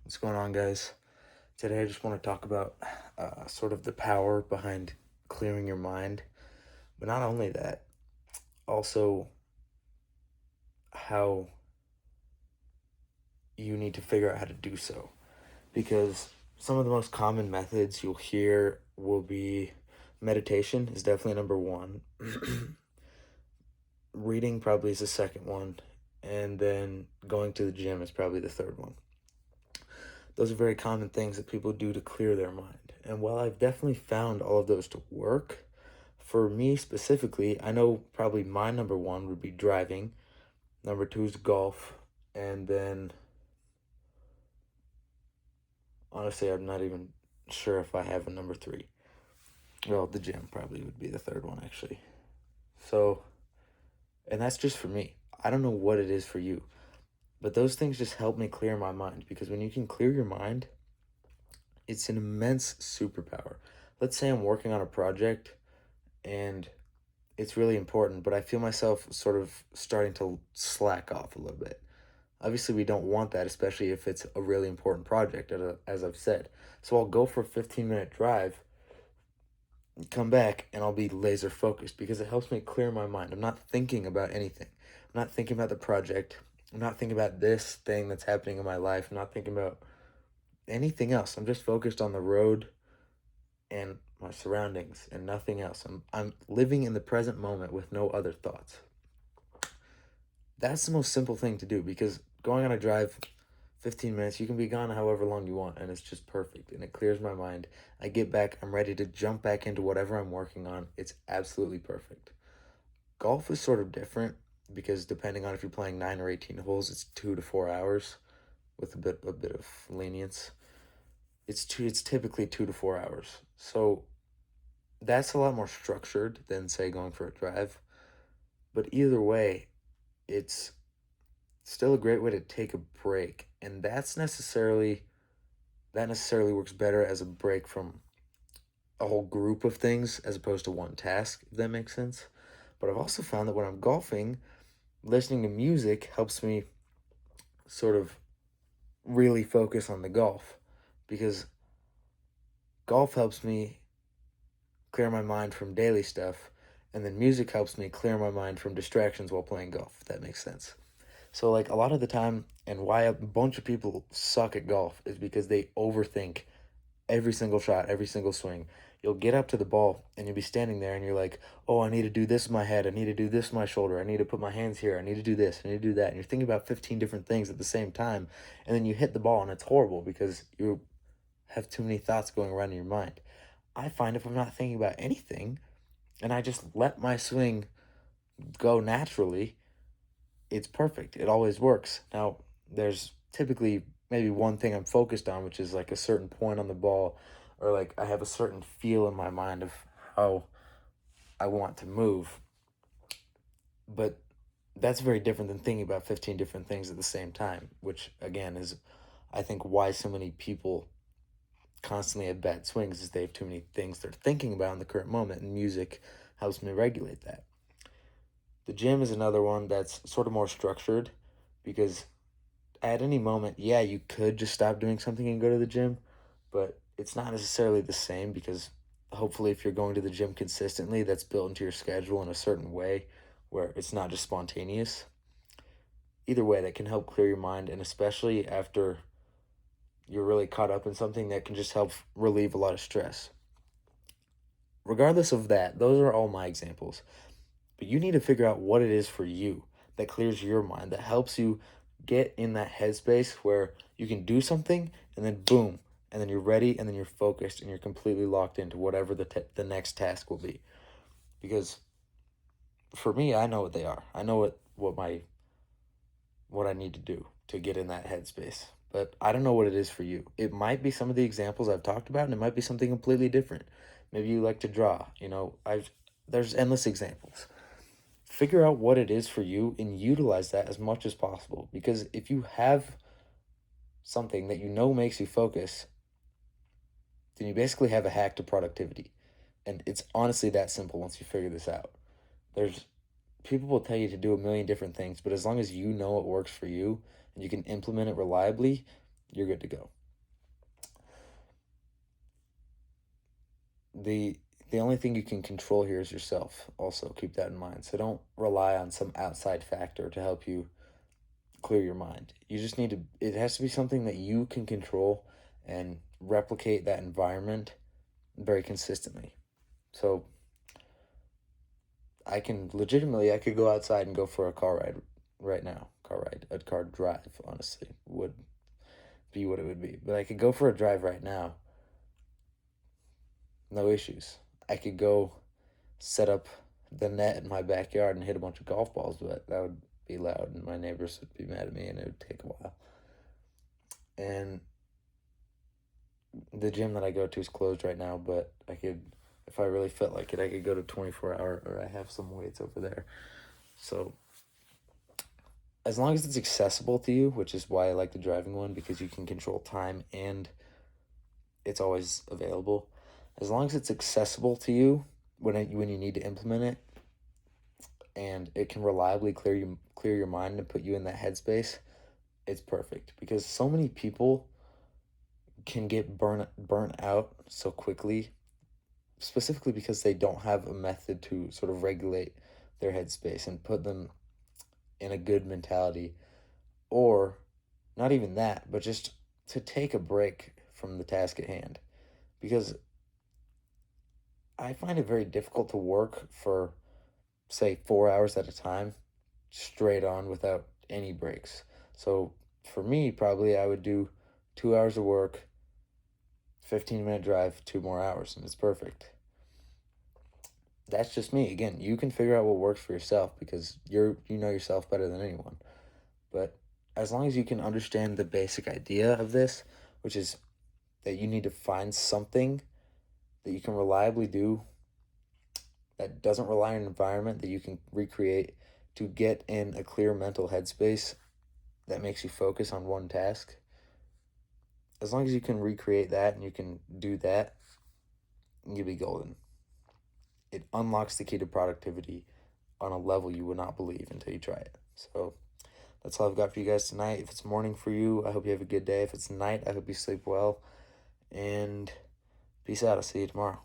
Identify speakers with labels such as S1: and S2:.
S1: What's going on, guys? Today, I just want to talk about sort of the power behind clearing your mind, but not only that, also how you need to figure out how to do so. Because some of the most common methods you'll hear will be meditation, is definitely number one, reading, probably, is the second one, and then going to the gym is probably the third one. Those are very common things that people do to clear their mind. And while I've definitely found all of those to work, for me specifically, I know probably my number one would be driving. Number two is golf. And then, honestly, I'm not even sure if I have a number three. Well, the gym probably would be the third one, actually. So, and that's just for me. I don't know what it is for you, but those things just help me clear my mind, because when you can clear your mind, it's an immense superpower. Let's say I'm working on a project and it's really important, but I feel myself sort of starting to slack off a little bit. Obviously, we don't want that, especially if it's a really important project, as I've said. So I'll go for a 15-minute drive, come back, and I'll be laser focused because it helps me clear my mind. I'm not thinking about anything. I'm not thinking about the project. I'm not thinking about this thing that's happening in my life. I'm not thinking about anything else. I'm just focused on the road and my surroundings and nothing else. I'm living in the present moment with no other thoughts. That's the most simple thing to do, because going on a drive 15 minutes, you can be gone however long you want, and it's just perfect, and it clears my mind. I get back, I'm ready to jump back into whatever I'm working on. It's absolutely perfect. Golf is sort of different, because depending on if you're playing 9 or 18 holes, it's 2 to 4 hours with a bit of lenience. It's typically 2 to 4 hours. So that's a lot more structured than, say, going for a drive. But either way, it's still a great way to take a break, and that necessarily works better as a break from a whole group of things as opposed to one task, if that makes sense. But I've also found that when I'm golfing, listening to music helps me sort of really focus on the golf, because golf helps me clear my mind from daily stuff, and then music helps me clear my mind from distractions while playing golf, if that makes sense. So, like, a lot of the time, and why a bunch of people suck at golf is because they overthink every single shot, every single swing. You'll get up to the ball and you'll be standing there and you're like, oh, I need to do this with my head. I need to do this with my shoulder. I need to put my hands here. I need to do this. I need to do that. And you're thinking about 15 different things at the same time. And then you hit the ball and it's horrible because you have too many thoughts going around in your mind. I find if I'm not thinking about anything and I just let my swing go naturally, it's perfect. It always works. Now, there's typically maybe one thing I'm focused on, which is like a certain point on the ball, or like I have a certain feel in my mind of how I want to move. But that's very different than thinking about 15 different things at the same time, which again is, I think, why so many people constantly have bad swings, is they have too many things they're thinking about in the current moment, and music helps me regulate that. The gym is another one that's sort of more structured, because at any moment, yeah, you could just stop doing something and go to the gym, but it's not necessarily the same, because hopefully, if you're going to the gym consistently, that's built into your schedule in a certain way where it's not just spontaneous. Either way, that can help clear your mind, and especially after you're really caught up in something, that can just help relieve a lot of stress. Regardless of that, those are all my examples. But you need to figure out what it is for you that clears your mind, that helps you get in that headspace where you can do something and then boom, and then you're ready, and then you're focused, and you're completely locked into whatever the next task will be. Because for me, I know what they are. I know what I need to do to get in that headspace. But I don't know what it is for you. It might be some of the examples I've talked about, and it might be something completely different. Maybe you like to draw. There's endless examples. Figure out what it is for you and utilize that as much as possible. Because if you have something that you know makes you focus, then you basically have a hack to productivity. And it's honestly that simple once you figure this out. There's People will tell you to do a million different things, but as long as you know what works for you and you can implement it reliably, you're good to go. The only thing you can control here is yourself. Also, keep that in mind. So don't rely on some outside factor to help you clear your mind. You just need to, it has to be something that you can control and replicate that environment very consistently. So I could go outside and go for a car ride right now. A car drive, honestly, would be what it would be. But I could go for a drive right now, no issues. I could go set up the net in my backyard and hit a bunch of golf balls, but that would be loud and my neighbors would be mad at me and it would take a while. And the gym that I go to is closed right now, but I could, if I really felt like it, I could go to 24-hour, or I have some weights over there. So as long as it's accessible to you, which is why I like the driving one, because you can control time and it's always available. As long as it's accessible to you when you need to implement it, and it can reliably clear your mind and put you in that headspace, it's perfect. Because so many people can get burnt out so quickly, specifically because they don't have a method to sort of regulate their headspace and put them in a good mentality, or not even that, but just to take a break from the task at hand. Because I find it very difficult to work for, say, 4 hours at a time, straight on without any breaks. So for me, probably I would do 2 hours of work, 15-minute drive, 2 more hours, and it's perfect. That's just me. Again, you can figure out what works for yourself because you know yourself better than anyone. But as long as you can understand the basic idea of this, which is that you need to find something that you can reliably do that doesn't rely on an environment that you can recreate to get in a clear mental headspace that makes you focus on one task. As long as you can recreate that and you can do that, you'll be golden. It unlocks the key to productivity on a level you would not believe until you try it. So that's all I've got for you guys tonight. If it's morning for you, I hope you have a good day. If it's night, I hope you sleep well. And peace out. I'll see you tomorrow.